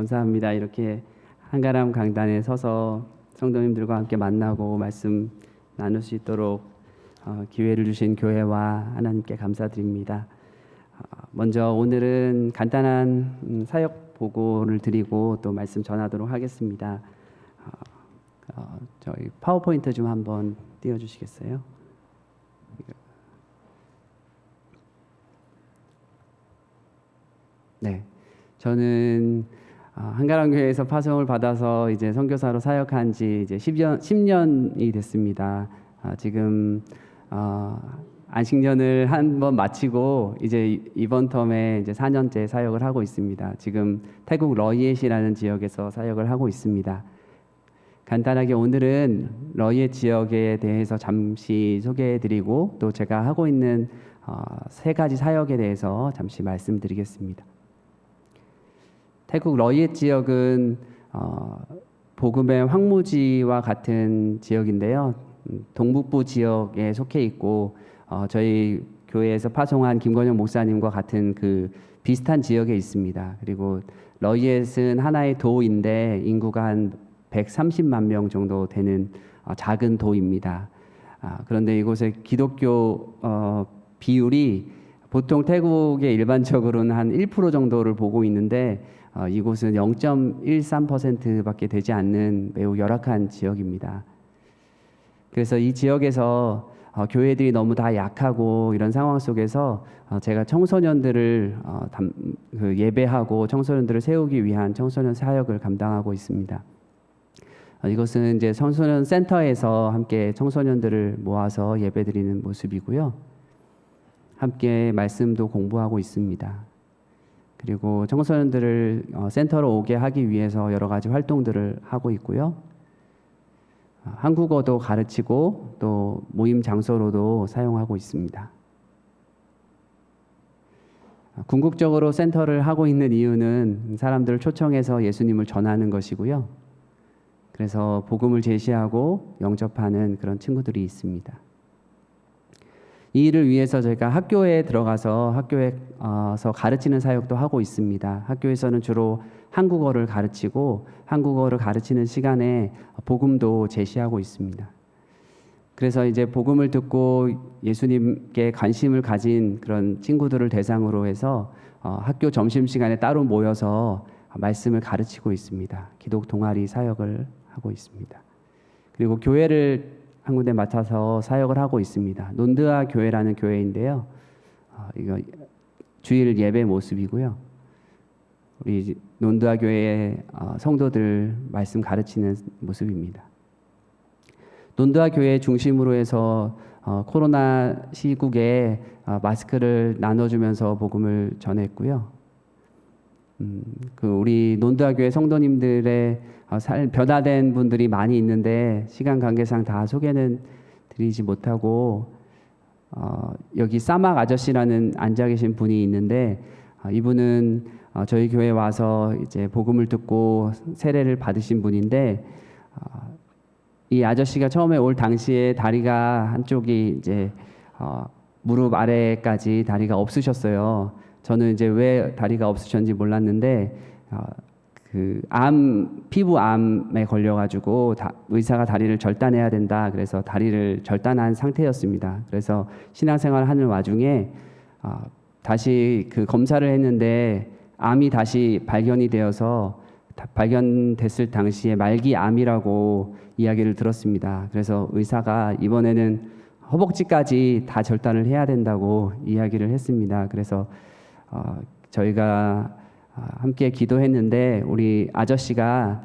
감사합니다. 이렇게 한가람 강단에 서서 성도님들과 함께 만나고 말씀 나눌 수 있도록 기회를 주신 교회와 하나님께 감사드립니다. 먼저 오늘은 간단한 사역 보고를 드리고 또 말씀 전하도록 하겠습니다. 저희 파워포인트 좀 한번 띄워주시겠어요? 네, 저는 한가람교회에서 파송을 받아서 이제 선교사로 사역한 지 이제 10년이 됐습니다. 지금 안식년을 한 번 마치고 이제 이번 텀에 이제 4년째 사역을 하고 있습니다. 지금 태국 러이엣이라는 지역에서 사역을 하고 있습니다. 간단하게 오늘은 러이엣 지역에 대해서 잠시 소개해드리고 또 제가 하고 있는 세 가지 사역에 대해서 잠시 말씀드리겠습니다. 태국 러이엣 지역은 복음의 황무지와 같은 지역인데요. 동북부 지역에 속해 있고 저희 교회에서 파송한 김건영 목사님과 같은 그 비슷한 지역에 있습니다. 그리고 러이엣은 하나의 도인데 인구가 한 130만 명 정도 되는 작은 도입니다. 그런데 이곳의 기독교 비율이 보통 태국에 일반적으로는 한 1% 정도를 보고 있는데 이곳은 0.13%밖에 되지 않는 매우 열악한 지역입니다. 그래서 이 지역에서 교회들이 너무 다 약하고 이런 상황 속에서 제가 청소년들을 예배하고 청소년들을 세우기 위한 청소년 사역을 감당하고 있습니다. 이것은 이제 청소년 센터에서 함께 청소년들을 모아서 예배드리는 모습이고요. 함께 말씀도 공부하고 있습니다. 그리고 청소년들을 센터로 오게 하기 위해서 여러 가지 활동들을 하고 있고요. 한국어도 가르치고 또 모임 장소로도 사용하고 있습니다. 궁극적으로 센터를 하고 있는 이유는 사람들을 초청해서 예수님을 전하는 것이고요. 그래서 복음을 제시하고 영접하는 그런 친구들이 있습니다. 이 일을 위해서 제가 학교에 들어가서 학교에서 가르치는 사역도 하고 있습니다. 학교에서는 주로 한국어를 가르치고 한국어를 가르치는 시간에 복음도 제시하고 있습니다. 그래서 이제 복음을 듣고 예수님께 관심을 가진 그런 친구들을 대상으로 해서 학교 점심시간에 따로 모여서 말씀을 가르치고 있습니다. 기독 동아리 사역을 하고 있습니다. 그리고 교회를 한 군데 맡아서 사역을 하고 있습니다. 논드아 교회라는 교회인데요. 이거 주일 예배 모습이고요. 우리 논드아 교회의 성도들 말씀 가르치는 모습입니다. 논드아 교회 중심으로 해서 코로나 시국에 마스크를 나눠주면서 복음을 전했고요. 우리 논드아 교회 성도님들의 변화된 분들이 많이 있는데 시간 관계상 다 소개는 드리지 못하고 여기 사막 아저씨라는 앉아 계신 분이 있는데 이분은 저희 교회에 와서 이제 복음을 듣고 세례를 받으신 분인데 이 아저씨가 처음에 올 당시에 다리가 한쪽이 이제 무릎 아래까지 다리가 없으셨어요. 저는 이제 왜 다리가 없으셨는지 몰랐는데 피부암에 걸려가지고 의사가 다리를 절단해야 된다. 그래서 다리를 절단한 상태였습니다. 그래서 신앙생활을 하는 와중에 다시 그 검사를 했는데 암이 다시 발견이 되어서 발견됐을 당시에 말기암이라고 이야기를 들었습니다. 그래서 의사가 이번에는 허벅지까지 다 절단을 해야 된다고 이야기를 했습니다. 그래서 저희가 함께 기도했는데 우리 아저씨가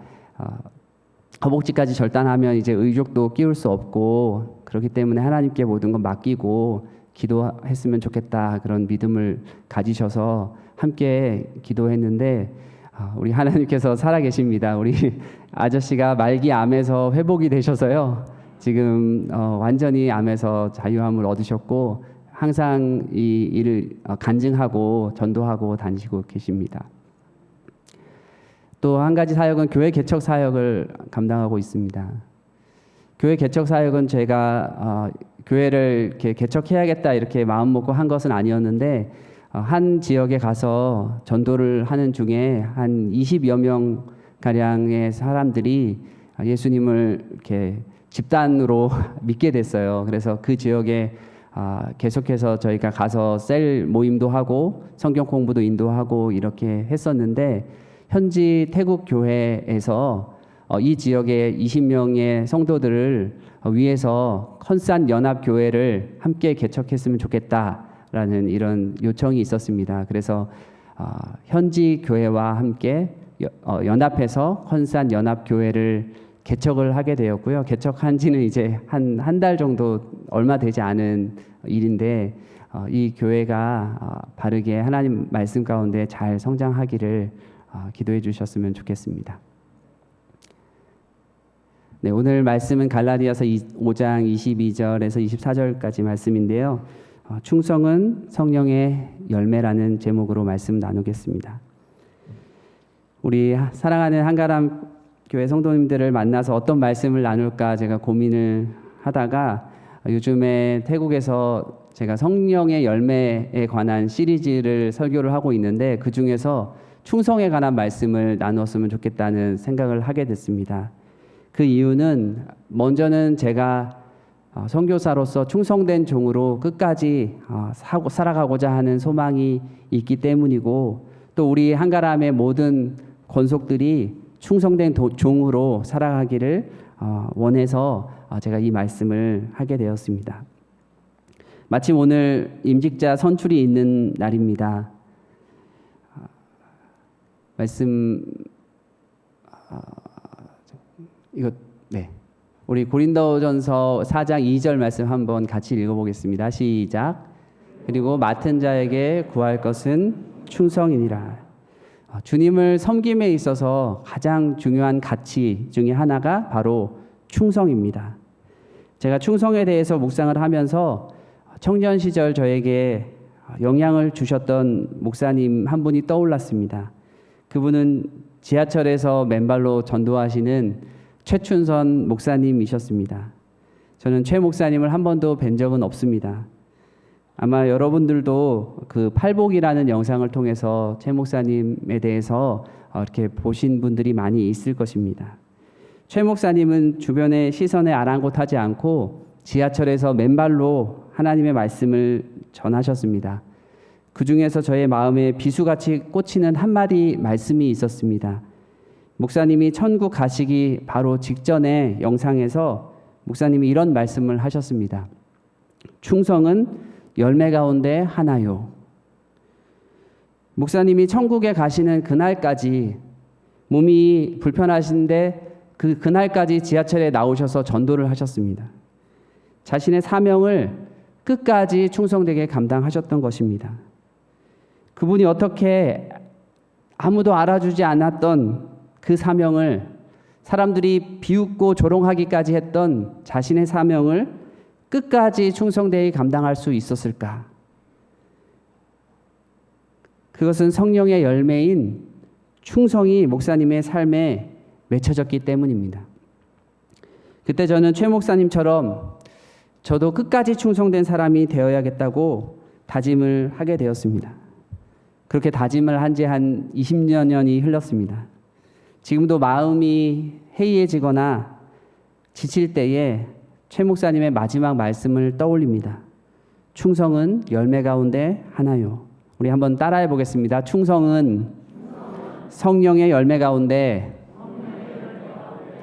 허벅지까지 절단하면 이제 의족도 끼울 수 없고 그렇기 때문에 하나님께 모든 건 맡기고 기도했으면 좋겠다 그런 믿음을 가지셔서 함께 기도했는데 우리 하나님께서 살아계십니다. 우리 아저씨가 말기암에서 회복이 되셔서요. 지금 완전히 암에서 자유함을 얻으셨고 항상 이 일을 간증하고 전도하고 다니시고 계십니다. 또 한 가지 사역은 교회 개척 사역을 감당하고 있습니다. 교회 개척 사역은 제가 교회를 이렇게 개척해야겠다 이렇게 마음 먹고 한 것은 아니었는데 한 지역에 가서 전도를 하는 중에 한 20여 명 가량의 사람들이 예수님을 이렇게 집단으로 믿게 됐어요. 그래서 그 지역에 계속해서 저희가 가서 셀 모임도 하고 성경 공부도 인도하고 이렇게 했었는데, 현지 태국 교회에서 이 지역의 20명의 성도들을 위해서 컨산 연합 교회를 함께 개척했으면 좋겠다라는 이런 요청이 있었습니다. 그래서 현지 교회와 함께 연합해서 컨산 연합 교회를 개척을 하게 되었고요. 개척한 지는 이제 한 달 정도 얼마 되지 않은 일인데, 이 교회가 바르게 하나님 말씀 가운데 잘 성장하기를 기도해 주셨으면 좋겠습니다. 네, 오늘 말씀은 갈라디아서 5장 22절에서 24절까지 말씀인데요. 충성은 성령의 열매라는 제목으로 말씀 나누겠습니다. 우리 사랑하는 한가람 교회 성도님들을 만나서 어떤 말씀을 나눌까 제가 고민을 하다가, 요즘에 태국에서 제가 성령의 열매에 관한 시리즈를 설교를 하고 있는데, 그 중에서 충성에 관한 말씀을 나누었으면 좋겠다는 생각을 하게 됐습니다. 그 이유는 먼저는 제가 선교사로서 충성된 종으로 끝까지 살아가고자 하는 소망이 있기 때문이고, 또 우리 한가람의 모든 권속들이 충성된 종으로 살아가기를 원해서 제가 이 말씀을 하게 되었습니다. 마침 오늘 임직자 선출이 있는 날입니다. 말씀 우리 고린도전서 4장 2절 말씀 한번 같이 읽어보겠습니다. 시작. 그리고 맡은 자에게 구할 것은 충성이니라. 주님을 섬김에 있어서 가장 중요한 가치 중에 하나가 바로 충성입니다. 제가 충성에 대해서 묵상을 하면서 청년 시절 저에게 영향을 주셨던 목사님 한 분이 떠올랐습니다. 그분은 지하철에서 맨발로 전도하시는 최춘선 목사님이셨습니다. 저는 최 목사님을 한 번도 뵌 적은 없습니다. 아마 여러분들도 그 팔복이라는 영상을 통해서 최 목사님에 대해서 이렇게 보신 분들이 많이 있을 것입니다. 최 목사님은 주변의 시선에 아랑곳하지 않고 지하철에서 맨발로 하나님의 말씀을 전하셨습니다. 그 중에서 저의 마음에 비수같이 꽂히는 한마디 말씀이 있었습니다. 목사님이 천국 가시기 바로 직전에 영상에서 목사님이 이런 말씀을 하셨습니다. 충성은 열매 가운데 하나요. 목사님이 천국에 가시는 그날까지 몸이 불편하신데 그날까지 지하철에 나오셔서 전도를 하셨습니다. 자신의 사명을 끝까지 충성되게 감당하셨던 것입니다. 그분이 어떻게 아무도 알아주지 않았던 그 사명을, 사람들이 비웃고 조롱하기까지 했던 자신의 사명을 끝까지 충성되게 감당할 수 있었을까? 그것은 성령의 열매인 충성이 목사님의 삶에 맺혀졌기 때문입니다. 그때 저는 최 목사님처럼 저도 끝까지 충성된 사람이 되어야겠다고 다짐을 하게 되었습니다. 그렇게 다짐을 한 지 한 20여 년이 흘렀습니다. 지금도 마음이 해이해지거나 지칠 때에 최 목사님의 마지막 말씀을 떠올립니다. 충성은 열매 가운데 하나요. 우리 한번 따라해 보겠습니다. 충성은 성령의 열매 가운데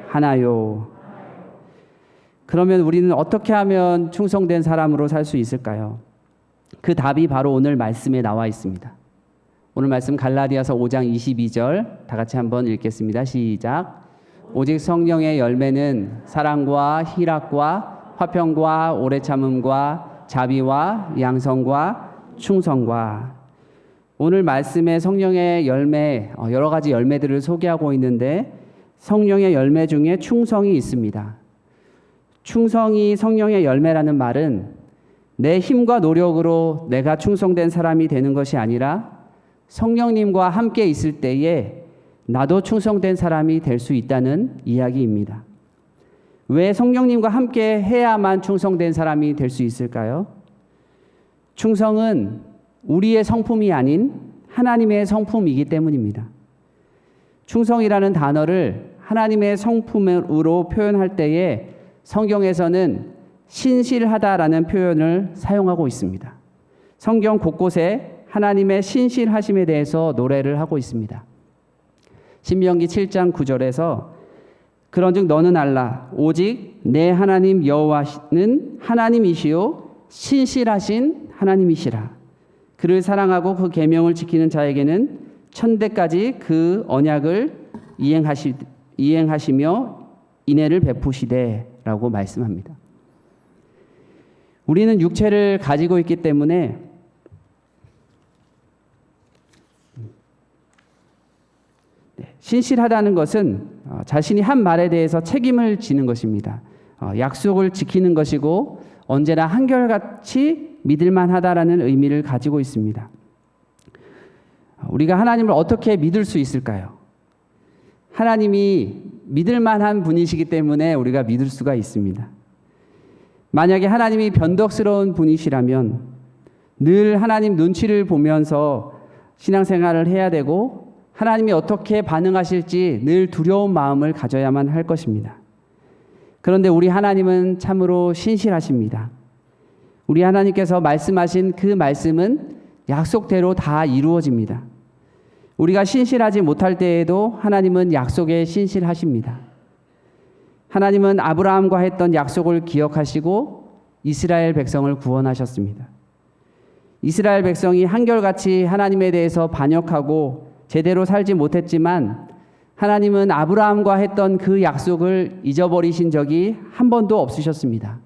하나요. 그러면 우리는 어떻게 하면 충성된 사람으로 살 수 있을까요? 그 답이 바로 오늘 말씀에 나와 있습니다. 오늘 말씀 갈라디아서 5장 22절 다 같이 한번 읽겠습니다. 시작. 오직 성령의 열매는 사랑과 희락과 화평과 오래 참음과 자비와 양성과 충성과. 오늘 말씀에 성령의 열매, 여러 가지 열매들을 소개하고 있는데 성령의 열매 중에 충성이 있습니다. 충성이 성령의 열매라는 말은 내 힘과 노력으로 내가 충성된 사람이 되는 것이 아니라 성령님과 함께 있을 때에 나도 충성된 사람이 될 수 있다는 이야기입니다. 왜 성령님과 함께 해야만 충성된 사람이 될 수 있을까요? 충성은 우리의 성품이 아닌 하나님의 성품이기 때문입니다. 충성이라는 단어를 하나님의 성품으로 표현할 때에 성경에서는 신실하다라는 표현을 사용하고 있습니다. 성경 곳곳에 하나님의 신실하심에 대해서 노래를 하고 있습니다. 신명기 7장 9절에서 그런즉 너는 알라 오직 내 하나님 여호와는 하나님이시요 신실하신 하나님이시라. 그를 사랑하고 그 계명을 지키는 자에게는 천대까지 그 언약을 이행하시며 인애를 베푸시되라고 말씀합니다. 우리는 육체를 가지고 있기 때문에 신실하다는 것은 자신이 한 말에 대해서 책임을 지는 것입니다. 약속을 지키는 것이고 언제나 한결같이 믿을만하다라는 의미를 가지고 있습니다. 우리가 하나님을 어떻게 믿을 수 있을까요? 하나님이 믿을만한 분이시기 때문에 우리가 믿을 수가 있습니다. 만약에 하나님이 변덕스러운 분이시라면 늘 하나님 눈치를 보면서 신앙생활을 해야 되고 하나님이 어떻게 반응하실지 늘 두려운 마음을 가져야만 할 것입니다. 그런데 우리 하나님은 참으로 신실하십니다. 우리 하나님께서 말씀하신 그 말씀은 약속대로 다 이루어집니다. 우리가 신실하지 못할 때에도 하나님은 약속에 신실하십니다. 하나님은 아브라함과 했던 약속을 기억하시고 이스라엘 백성을 구원하셨습니다. 이스라엘 백성이 한결같이 하나님에 대해서 반역하고 제대로 살지 못했지만 하나님은 아브라함과 했던 그 약속을 잊어버리신 적이 한 번도 없으셨습니다.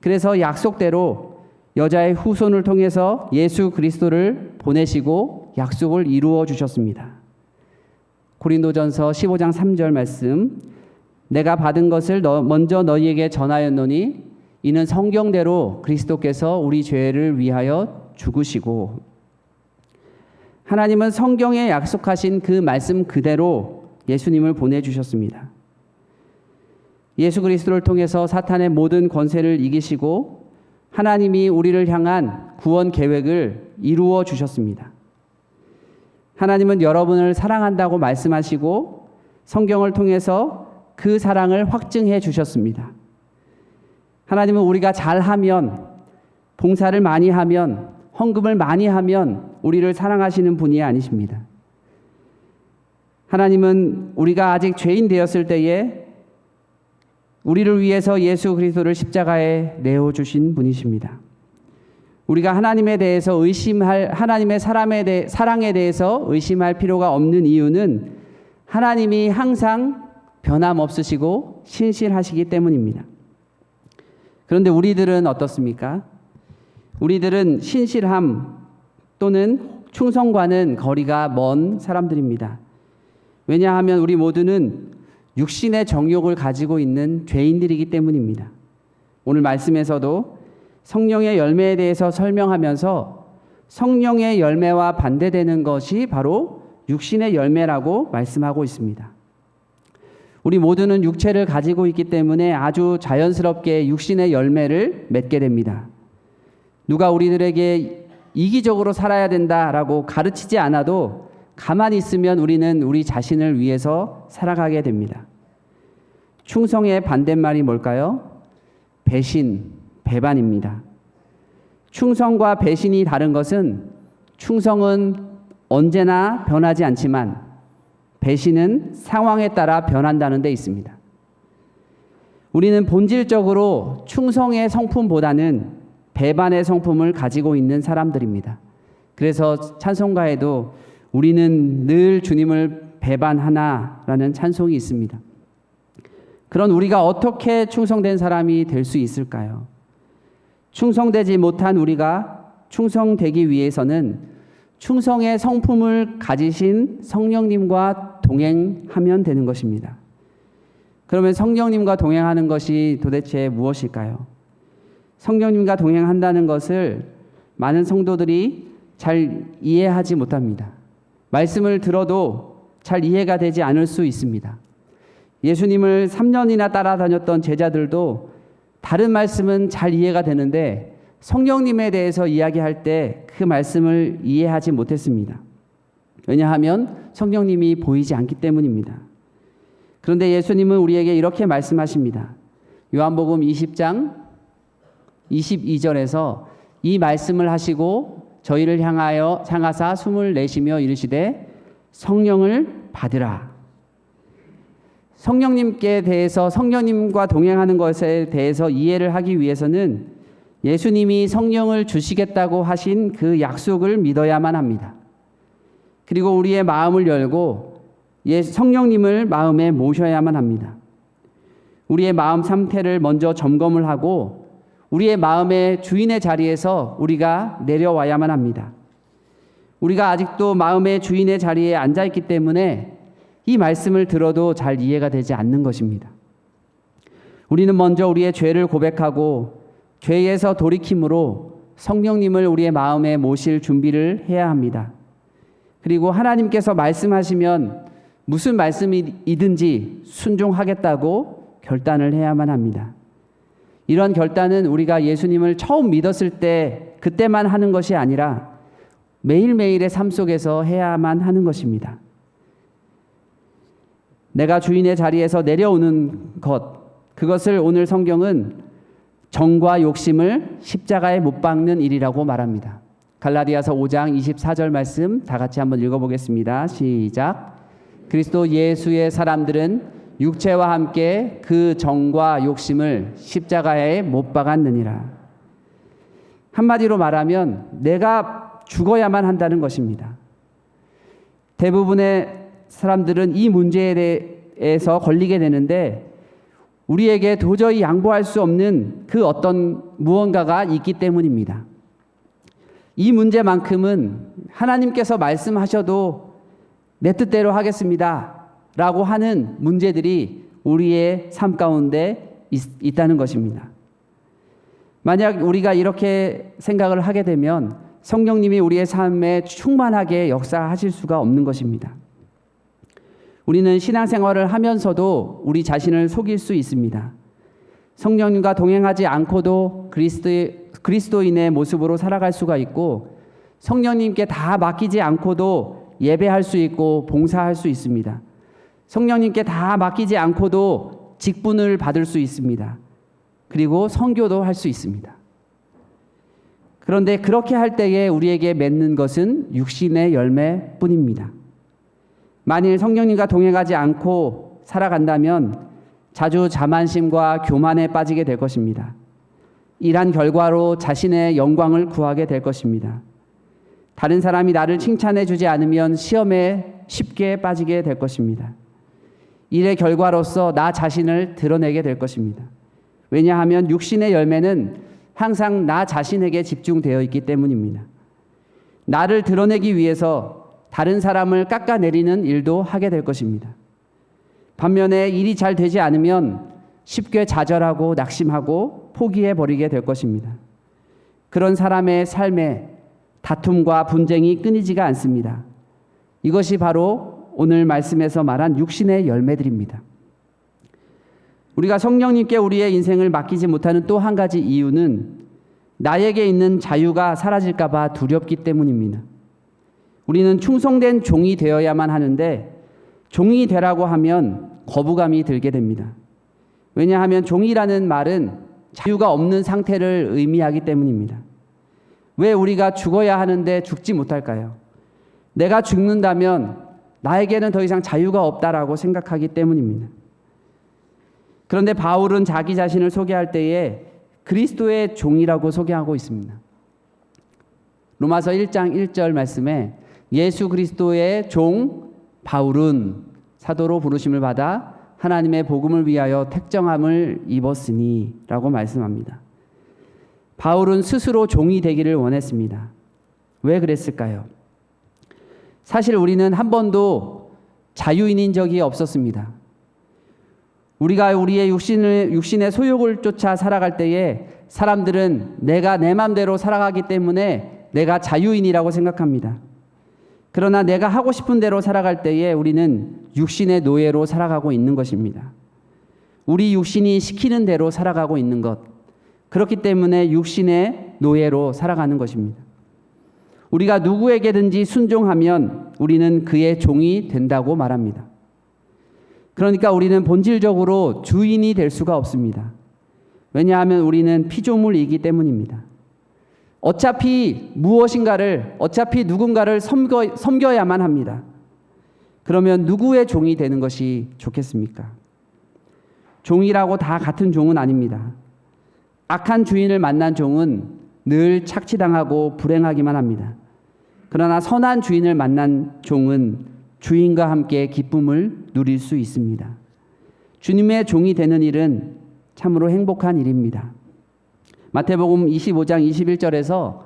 그래서 약속대로 여자의 후손을 통해서 예수 그리스도를 보내시고 약속을 이루어 주셨습니다. 고린도전서 15장 3절 말씀, 내가 받은 것을 먼저 너희에게 전하였노니 이는 성경대로 그리스도께서 우리 죄를 위하여 죽으시고, 하나님은 성경에 약속하신 그 말씀 그대로 예수님을 보내주셨습니다. 예수 그리스도를 통해서 사탄의 모든 권세를 이기시고 하나님이 우리를 향한 구원 계획을 이루어 주셨습니다. 하나님은 여러분을 사랑한다고 말씀하시고 성경을 통해서 그 사랑을 확증해 주셨습니다. 하나님은 우리가 잘하면, 봉사를 많이 하면, 헌금을 많이 하면 우리를 사랑하시는 분이 아니십니다. 하나님은 우리가 아직 죄인 되었을 때에 우리를 위해서 예수 그리스도를 십자가에 내어주신 분이십니다. 우리가 하나님에 대해서 하나님의 사랑에 대해서 의심할 필요가 없는 이유는 하나님이 항상 변함없으시고 신실하시기 때문입니다. 그런데 우리들은 어떻습니까? 우리들은 신실함 또는 충성과는 거리가 먼 사람들입니다. 왜냐하면 우리 모두는 육신의 정욕을 가지고 있는 죄인들이기 때문입니다. 오늘 말씀에서도 성령의 열매에 대해서 설명하면서 성령의 열매와 반대되는 것이 바로 육신의 열매라고 말씀하고 있습니다. 우리 모두는 육체를 가지고 있기 때문에 아주 자연스럽게 육신의 열매를 맺게 됩니다. 누가 우리들에게 이기적으로 살아야 된다라고 가르치지 않아도 가만히 있으면 우리는 우리 자신을 위해서 살아가게 됩니다. 충성의 반대말이 뭘까요? 배신, 배반입니다. 충성과 배신이 다른 것은 충성은 언제나 변하지 않지만 배신은 상황에 따라 변한다는 데 있습니다. 우리는 본질적으로 충성의 성품보다는 배반의 성품을 가지고 있는 사람들입니다. 그래서 찬송가에도 우리는 늘 주님을 배반하나라는 찬송이 있습니다. 그런 우리가 어떻게 충성된 사람이 될 수 있을까요? 충성되지 못한 우리가 충성되기 위해서는 충성의 성품을 가지신 성령님과 동행하면 되는 것입니다. 그러면 성령님과 동행하는 것이 도대체 무엇일까요? 성령님과 동행한다는 것을 많은 성도들이 잘 이해하지 못합니다. 말씀을 들어도 잘 이해가 되지 않을 수 있습니다. 예수님을 3년이나 따라다녔던 제자들도 다른 말씀은 잘 이해가 되는데 성령님에 대해서 이야기할 때 그 말씀을 이해하지 못했습니다. 왜냐하면 성령님이 보이지 않기 때문입니다. 그런데 예수님은 우리에게 이렇게 말씀하십니다. 요한복음 20장 22절에서 이 말씀을 하시고 저희를 향하사 숨을 내쉬며 이르시되 성령을 받으라. 성령님께 대해서, 성령님과 동행하는 것에 대해서 이해를 하기 위해서는 예수님이 성령을 주시겠다고 하신 그 약속을 믿어야만 합니다. 그리고 우리의 마음을 열고 성령님을 마음에 모셔야만 합니다. 우리의 마음 상태를 먼저 점검을 하고 우리의 마음의 주인의 자리에서 우리가 내려와야만 합니다. 우리가 아직도 마음의 주인의 자리에 앉아있기 때문에 이 말씀을 들어도 잘 이해가 되지 않는 것입니다. 우리는 먼저 우리의 죄를 고백하고 죄에서 돌이킴으로 성령님을 우리의 마음에 모실 준비를 해야 합니다. 그리고 하나님께서 말씀하시면 무슨 말씀이든지 순종하겠다고 결단을 해야만 합니다. 이런 결단은 우리가 예수님을 처음 믿었을 때 그때만 하는 것이 아니라 매일매일의 삶 속에서 해야만 하는 것입니다. 내가 주인의 자리에서 내려오는 그것을 오늘 성경은 정과 욕심을 십자가에 못 박는 일이라고 말합니다. 갈라디아서 5장 24절 말씀 다 같이 한번 읽어보겠습니다. 시작. 그리스도 예수의 사람들은 육체와 함께 그 정과 욕심을 십자가에 못 박았느니라. 한마디로 말하면 내가 죽어야만 한다는 것입니다. 대부분의 사람들은 이 문제에 대해서 걸리게 되는데 우리에게 도저히 양보할 수 없는 그 어떤 무언가가 있기 때문입니다. 이 문제만큼은 하나님께서 말씀하셔도 내 뜻대로 하겠습니다 라고 하는 문제들이 우리의 삶 가운데 있다는 것입니다. 만약 우리가 이렇게 생각을 하게 되면 성령님이 우리의 삶에 충만하게 역사하실 수가 없는 것입니다. 우리는 신앙생활을 하면서도 우리 자신을 속일 수 있습니다. 성령님과 동행하지 않고도 그리스도인의 모습으로 살아갈 수가 있고 성령님께 다 맡기지 않고도 예배할 수 있고 봉사할 수 있습니다. 성령님께 다 맡기지 않고도 직분을 받을 수 있습니다. 그리고 선교도 할 수 있습니다. 그런데 그렇게 할 때에 우리에게 맺는 것은 육신의 열매뿐입니다. 만일 성령님과 동행하지 않고 살아간다면 자주 자만심과 교만에 빠지게 될 것입니다. 이러한 결과로 자신의 영광을 구하게 될 것입니다. 다른 사람이 나를 칭찬해 주지 않으면 시험에 쉽게 빠지게 될 것입니다. 이의 결과로서 나 자신을 드러내게 될 것입니다. 왜냐하면 육신의 열매는 항상 나 자신에게 집중되어 있기 때문입니다. 나를 드러내기 위해서 다른 사람을 깎아내리는 일도 하게 될 것입니다. 반면에 일이 잘 되지 않으면 쉽게 좌절하고 낙심하고 포기해버리게 될 것입니다. 그런 사람의 삶에 다툼과 분쟁이 끊이지가 않습니다. 이것이 바로 오늘 말씀에서 말한 육신의 열매들입니다. 우리가 성령님께 우리의 인생을 맡기지 못하는 또 한 가지 이유는 나에게 있는 자유가 사라질까 봐 두렵기 때문입니다. 우리는 충성된 종이 되어야만 하는데 종이 되라고 하면 거부감이 들게 됩니다. 왜냐하면 종이라는 말은 자유가 없는 상태를 의미하기 때문입니다. 왜 우리가 죽어야 하는데 죽지 못할까요? 내가 죽는다면 나에게는 더 이상 자유가 없다라고 생각하기 때문입니다. 그런데 바울은 자기 자신을 소개할 때에 그리스도의 종이라고 소개하고 있습니다. 로마서 1장 1절 말씀에 예수 그리스도의 종 바울은 사도로 부르심을 받아 하나님의 복음을 위하여 택정함을 입었으니 라고 말씀합니다. 바울은 스스로 종이 되기를 원했습니다. 왜 그랬을까요? 사실 우리는 한 번도 자유인인 적이 없었습니다. 우리가 우리의 육신의 소욕을 쫓아 살아갈 때에 사람들은 내가 내 마음대로 살아가기 때문에 내가 자유인이라고 생각합니다. 그러나 내가 하고 싶은 대로 살아갈 때에 우리는 육신의 노예로 살아가고 있는 것입니다. 우리 육신이 시키는 대로 살아가고 있는 것, 그렇기 때문에 육신의 노예로 살아가는 것입니다. 우리가 누구에게든지 순종하면 우리는 그의 종이 된다고 말합니다. 그러니까 우리는 본질적으로 주인이 될 수가 없습니다. 왜냐하면 우리는 피조물이기 때문입니다. 어차피 누군가를 섬겨야만 합니다. 그러면 누구의 종이 되는 것이 좋겠습니까? 종이라고 다 같은 종은 아닙니다. 악한 주인을 만난 종은 늘 착취당하고 불행하기만 합니다. 그러나 선한 주인을 만난 종은 주인과 함께 기쁨을 누릴 수 있습니다. 주님의 종이 되는 일은 참으로 행복한 일입니다. 마태복음 25장 21절에서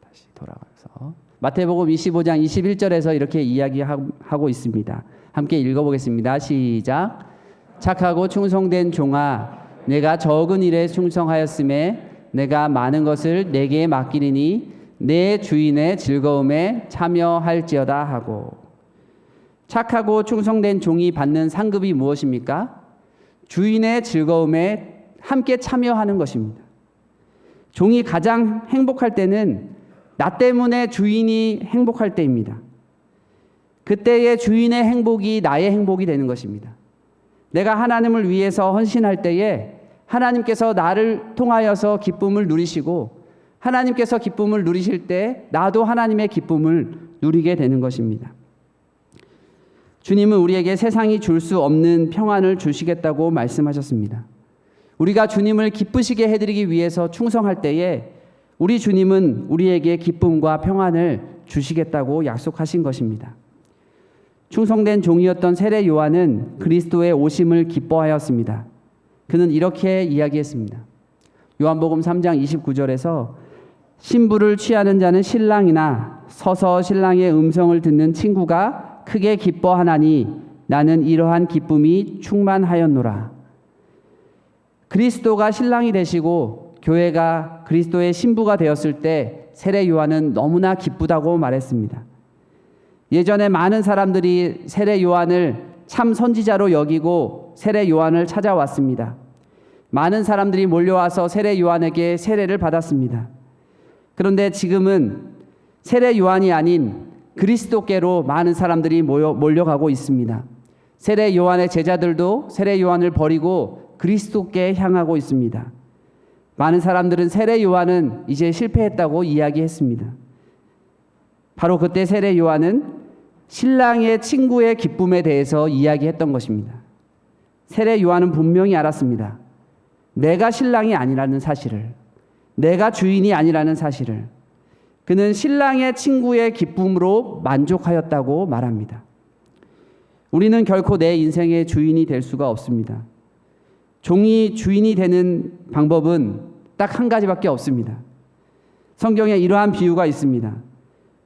다시 돌아가서 마태복음 25장 21절에서 이렇게 이야기하고 있습니다. 함께 읽어보겠습니다. 시작. 착하고 충성된 종아, 내가 적은 일에 충성하였음에 내가 많은 것을 내게 맡기리니 내 주인의 즐거움에 참여할지어다 하고. 착하고 충성된 종이 받는 상급이 무엇입니까? 주인의 즐거움에 함께 참여하는 것입니다. 종이 가장 행복할 때는 나 때문에 주인이 행복할 때입니다. 그때의 주인의 행복이 나의 행복이 되는 것입니다. 내가 하나님을 위해서 헌신할 때에 하나님께서 나를 통하여서 기쁨을 누리시고 하나님께서 기쁨을 누리실 때 나도 하나님의 기쁨을 누리게 되는 것입니다. 주님은 우리에게 세상이 줄 수 없는 평안을 주시겠다고 말씀하셨습니다. 우리가 주님을 기쁘시게 해드리기 위해서 충성할 때에 우리 주님은 우리에게 기쁨과 평안을 주시겠다고 약속하신 것입니다. 충성된 종이었던 세례 요한은 그리스도의 오심을 기뻐하였습니다. 그는 이렇게 이야기했습니다. 요한복음 3장 29절에서 신부를 취하는 자는 신랑이나 서서 신랑의 음성을 듣는 친구가 크게 기뻐하나니 나는 이러한 기쁨이 충만하였노라. 그리스도가 신랑이 되시고 교회가 그리스도의 신부가 되었을 때 세례 요한은 너무나 기쁘다고 말했습니다. 예전에 많은 사람들이 세례 요한을 참 선지자로 여기고 세례 요한을 찾아왔습니다. 많은 사람들이 몰려와서 세례 요한에게 세례를 받았습니다. 그런데 지금은 세례 요한이 아닌 그리스도께로 많은 사람들이 몰려가고 있습니다. 세례 요한의 제자들도 세례 요한을 버리고 그리스도께 향하고 있습니다. 많은 사람들은 세례 요한은 이제 실패했다고 이야기했습니다. 바로 그때 세례 요한은 신랑의 친구의 기쁨에 대해서 이야기했던 것입니다. 세례 요한은 분명히 알았습니다. 내가 신랑이 아니라는 사실을, 내가 주인이 아니라는 사실을. 그는 신랑의 친구의 기쁨으로 만족하였다고 말합니다. 우리는 결코 내 인생의 주인이 될 수가 없습니다. 종이 주인이 되는 방법은 딱 한 가지밖에 없습니다. 성경에 이러한 비유가 있습니다.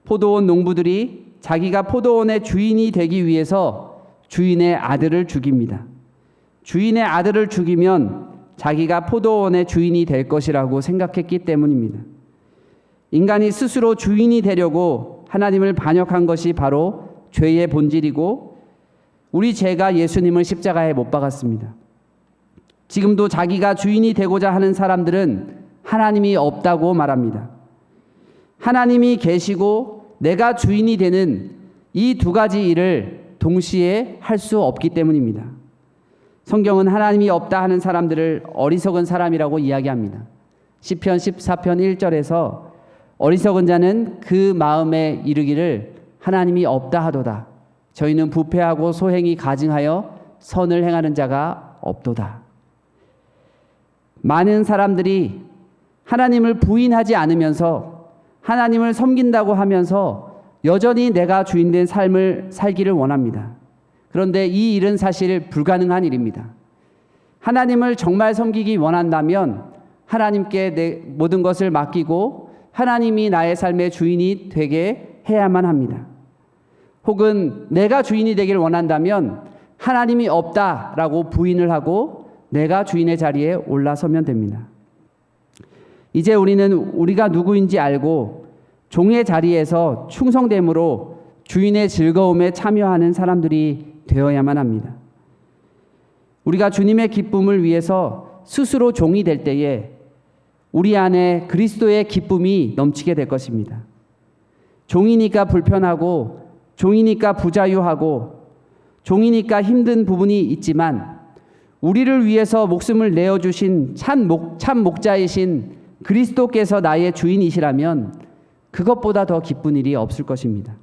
포도원 농부들이 자기가 포도원의 주인이 되기 위해서 주인의 아들을 죽입니다. 주인의 아들을 죽이면 자기가 포도원의 주인이 될 것이라고 생각했기 때문입니다. 인간이 스스로 주인이 되려고 하나님을 반역한 것이 바로 죄의 본질이고 우리 죄가 예수님을 십자가에 못 박았습니다. 지금도 자기가 주인이 되고자 하는 사람들은 하나님이 없다고 말합니다. 하나님이 계시고 내가 주인이 되는 이 두 가지 일을 동시에 할 수 없기 때문입니다. 성경은 하나님이 없다 하는 사람들을 어리석은 사람이라고 이야기합니다. 시편 14편 1절에서 어리석은 자는 그 마음에 이르기를 하나님이 없다 하도다. 저희는 부패하고 소행이 가증하여 선을 행하는 자가 없도다. 많은 사람들이 하나님을 부인하지 않으면서 하나님을 섬긴다고 하면서 여전히 내가 주인된 삶을 살기를 원합니다. 그런데 이 일은 사실 불가능한 일입니다. 하나님을 정말 섬기기 원한다면 하나님께 내 모든 것을 맡기고 하나님이 나의 삶의 주인이 되게 해야만 합니다. 혹은 내가 주인이 되길 원한다면 하나님이 없다라고 부인을 하고 내가 주인의 자리에 올라서면 됩니다. 이제 우리는 우리가 누구인지 알고 종의 자리에서 충성됨으로 주인의 즐거움에 참여하는 사람들이 되어야만 합니다. 우리가 주님의 기쁨을 위해서 스스로 종이 될 때에 우리 안에 그리스도의 기쁨이 넘치게 될 것입니다. 종이니까 불편하고, 종이니까 부자유하고, 종이니까 힘든 부분이 있지만 우리를 위해서 목숨을 내어주신 참 목자이신 그리스도께서 나의 주인이시라면 그것보다 더 기쁜 일이 없을 것입니다.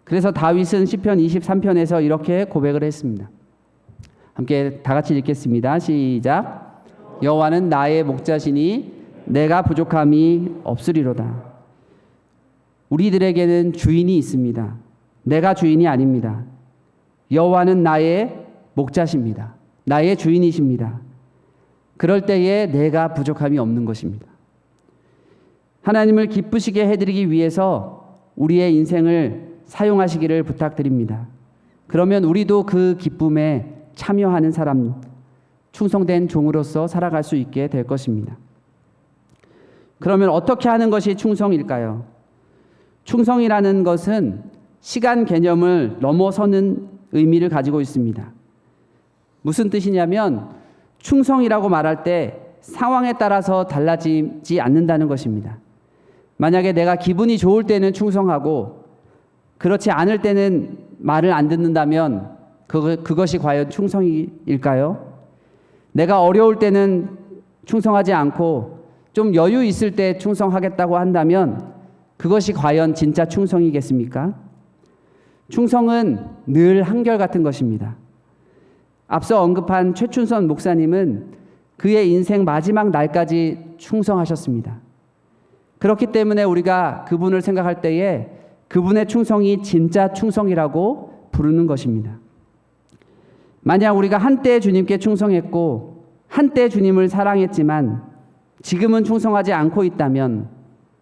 그래서 다윗은 시편 23편에서 이렇게 고백을 했습니다. 함께 다 같이 읽겠습니다. 시작. 여호와는 나의 목자시니 내가 부족함이 없으리로다. 우리들에게는 주인이 있습니다. 내가 주인이 아닙니다. 여호와는 나의 목자십니다. 나의 주인이십니다. 그럴 때에 내가 부족함이 없는 것입니다. 하나님을 기쁘시게 해드리기 위해서 우리의 인생을 사용하시기를 부탁드립니다. 그러면 우리도 그 기쁨에 참여하는 사람, 충성된 종으로서 살아갈 수 있게 될 것입니다. 그러면 어떻게 하는 것이 충성일까요? 충성이라는 것은 시간 개념을 넘어서는 의미를 가지고 있습니다. 무슨 뜻이냐면 충성이라고 말할 때 상황에 따라서 달라지지 않는다는 것입니다. 만약에 내가 기분이 좋을 때는 충성하고 그렇지 않을 때는 말을 안 듣는다면 그것이 과연 충성일까요? 내가 어려울 때는 충성하지 않고 좀 여유 있을 때 충성하겠다고 한다면 그것이 과연 진짜 충성이겠습니까? 충성은 늘 한결같은 것입니다. 앞서 언급한 최춘선 목사님은 그의 인생 마지막 날까지 충성하셨습니다. 그렇기 때문에 우리가 그분을 생각할 때에 그분의 충성이 진짜 충성이라고 부르는 것입니다. 만약 우리가 한때 주님께 충성했고 한때 주님을 사랑했지만 지금은 충성하지 않고 있다면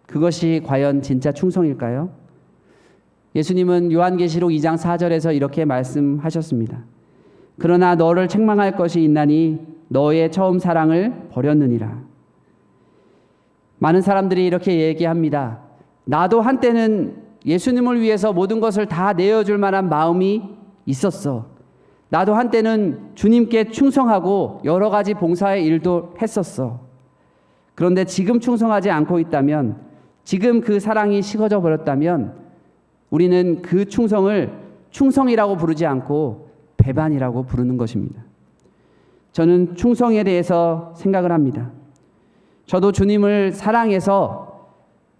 그것이 과연 진짜 충성일까요? 예수님은 요한계시록 2장 4절에서 이렇게 말씀하셨습니다. 그러나 너를 책망할 것이 있나니 너의 처음 사랑을 버렸느니라. 많은 사람들이 이렇게 얘기합니다. 나도 한때는 예수님을 위해서 모든 것을 다 내어줄 만한 마음이 있었어. 나도 한때는 주님께 충성하고 여러 가지 봉사의 일도 했었어. 그런데 지금 충성하지 않고 있다면, 지금 그 사랑이 식어져 버렸다면 우리는 그 충성을 충성이라고 부르지 않고 배반이라고 부르는 것입니다. 저는 충성에 대해서 생각을 합니다. 저도 주님을 사랑해서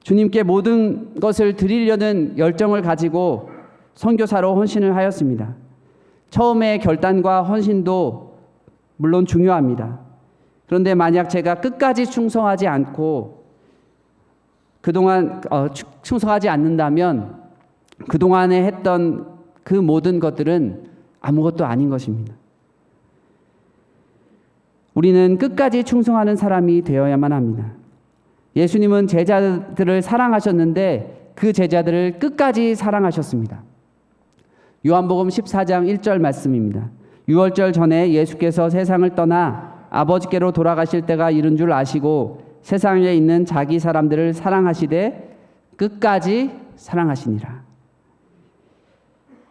주님께 모든 것을 드리려는 열정을 가지고 선교사로 헌신을 하였습니다. 처음에 결단과 헌신도 물론 중요합니다. 그런데 만약 제가 끝까지 충성하지 않고 그동안 충성하지 않는다면 그동안에 했던 그 모든 것들은 아무것도 아닌 것입니다. 우리는 끝까지 충성하는 사람이 되어야만 합니다. 예수님은 제자들을 사랑하셨는데 그 제자들을 끝까지 사랑하셨습니다. 요한복음 14장 1절 말씀입니다. 유월절 전에 예수께서 세상을 떠나 아버지께로 돌아가실 때가 이른 줄 아시고 세상에 있는 자기 사람들을 사랑하시되 끝까지 사랑하시니라.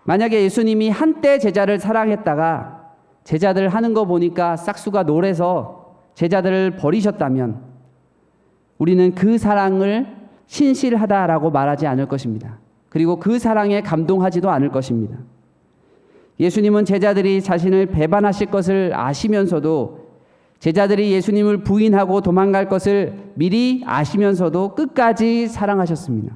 만약에 예수님이 한때 제자를 사랑했다가 제자들 하는 거 보니까 싹수가 노래서 제자들을 버리셨다면 우리는 그 사랑을 신실하다라고 말하지 않을 것입니다. 그리고 그 사랑에 감동하지도 않을 것입니다. 예수님은 제자들이 자신을 배반하실 것을 아시면서도 제자들이 예수님을 부인하고 도망갈 것을 미리 아시면서도 끝까지 사랑하셨습니다.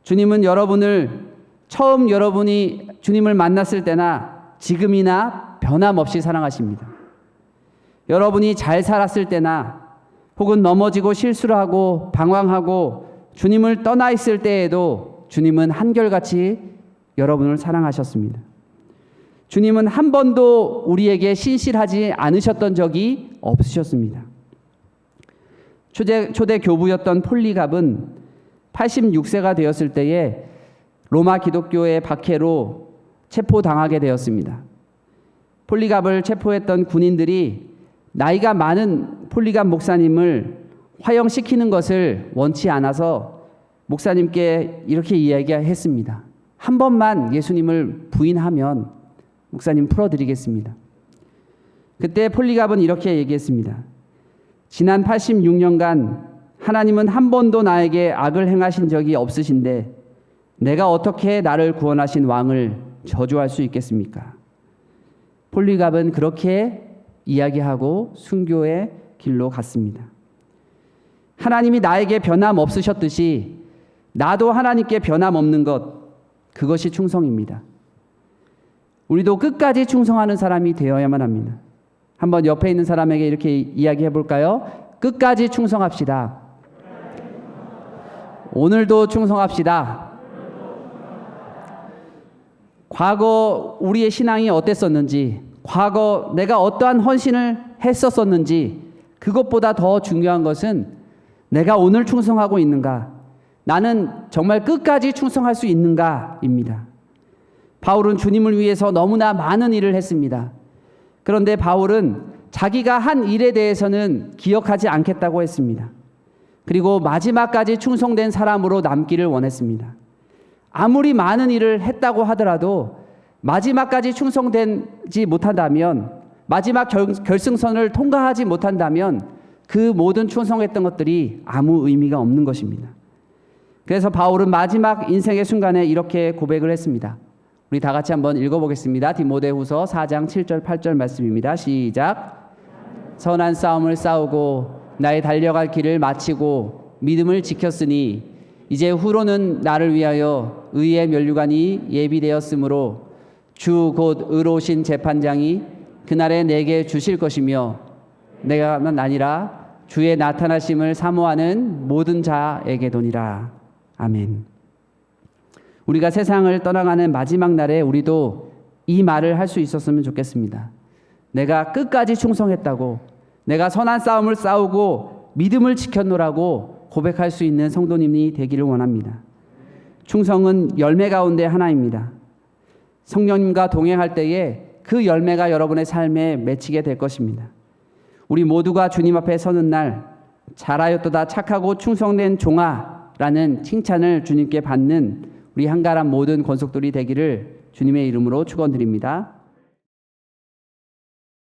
주님은 여러분을 처음 여러분이 주님을 만났을 때나 지금이나 변함없이 사랑하십니다. 여러분이 잘 살았을 때나 혹은 넘어지고 실수를 하고 방황하고 주님을 떠나 있을 때에도 주님은 한결같이 여러분을 사랑하셨습니다. 주님은 한 번도 우리에게 신실하지 않으셨던 적이 없으셨습니다. 초대 교부였던 폴리갑은 86세가 되었을 때에 로마 기독교의 박해로 체포당하게 되었습니다. 폴리갑을 체포했던 군인들이 나이가 많은 폴리갑 목사님을 화형시키는 것을 원치 않아서 목사님께 이렇게 이야기했습니다. 한 번만 예수님을 부인하면 목사님 풀어드리겠습니다. 그때 폴리갑은 이렇게 얘기했습니다. 지난 86년간 하나님은 한 번도 나에게 악을 행하신 적이 없으신데 내가 어떻게 나를 구원하신 왕을 저주할 수 있겠습니까? 폴리갑은 그렇게 이야기하고 순교의 길로 갔습니다. 하나님이 나에게 변함없으셨듯이 나도 하나님께 변함없는 것, 그것이 충성입니다. 우리도 끝까지 충성하는 사람이 되어야만 합니다. 한번 옆에 있는 사람에게 이렇게 이야기해 볼까요? 끝까지 충성합시다. 오늘도 충성합시다. 과거 우리의 신앙이 어땠었는지, 과거 내가 어떠한 헌신을 했었었는지, 그것보다 더 중요한 것은 내가 오늘 충성하고 있는가, 나는 정말 끝까지 충성할 수 있는가입니다. 바울은 주님을 위해서 너무나 많은 일을 했습니다. 그런데 바울은 자기가 한 일에 대해서는 기억하지 않겠다고 했습니다. 그리고 마지막까지 충성된 사람으로 남기를 원했습니다. 아무리 많은 일을 했다고 하더라도 마지막까지 충성되지 못한다면, 마지막 결승선을 통과하지 못한다면 그 모든 충성했던 것들이 아무 의미가 없는 것입니다. 그래서 바울은 마지막 인생의 순간에 이렇게 고백을 했습니다. 우리 다 같이 한번 읽어보겠습니다. 디모데후서 4장 7절 8절 말씀입니다. 시작. 선한 싸움을 싸우고 나의 달려갈 길을 마치고 믿음을 지켰으니 이제 후로는 나를 위하여 의의 면류관이 예비되었으므로 주 곧 의로우신 재판장이 그날에 내게 주실 것이며 내가만 아니라 주의 나타나심을 사모하는 모든 자에게도니라. 아멘. 우리가 세상을 떠나가는 마지막 날에 우리도 이 말을 할 수 있었으면 좋겠습니다. 내가 끝까지 충성했다고, 내가 선한 싸움을 싸우고 믿음을 지켰노라고 고백할 수 있는 성도님이 되기를 원합니다. 충성은 열매 가운데 하나입니다. 성령님과 동행할 때에 그 열매가 여러분의 삶에 맺히게 될 것입니다. 우리 모두가 주님 앞에 서는 날 잘하였도다 착하고 충성된 종아 라는 칭찬을 주님께 받는 우리 한가람 모든 권속들이 되기를 주님의 이름으로 축원드립니다.